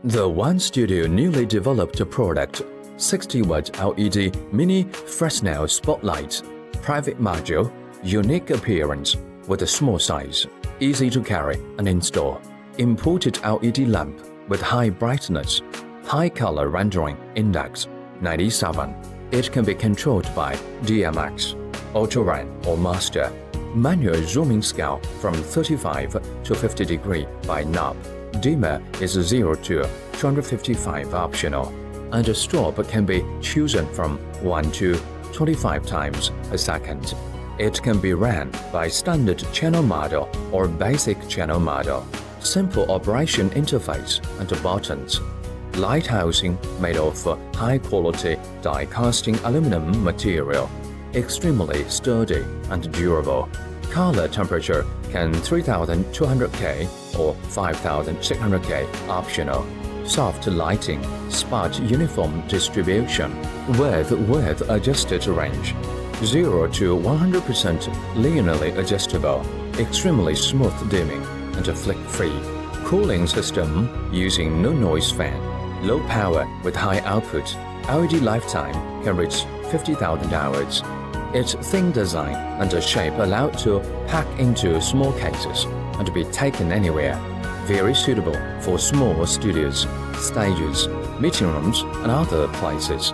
The One Studio newly developed product, 60-watt LED Mini Fresnel Spot Light, private module, unique appearance with a small size, easy to carry and install, imported LED lamp with high brightness, high color rendering index 97. It can be controlled by DMX, auto-run or master, manual zooming scale from 35 to 50 degree by knob. Dimmer is 0 to 255 optional, and a stop can be chosen from 1 to 25 times per second. It can be ran by standard channel model or basic channel model. Simple operation interface and buttons. Light housing made of high-quality die-casting aluminum material, extremely sturdy and durable. Color temperature can 3200K or 5600K optional. Soft lighting, spot uniform distribution, with adjusted range. 0 to 100% linearly adjustable, extremely smooth dimming, and flick-free. Cooling system using no-noise fan. Low power with high output. LED lifetime can reach 50,000 hours. Its thin design and shape allow it to pack into small cases and be taken anywhere. Very suitable for small studios, stages, meeting rooms, and other places.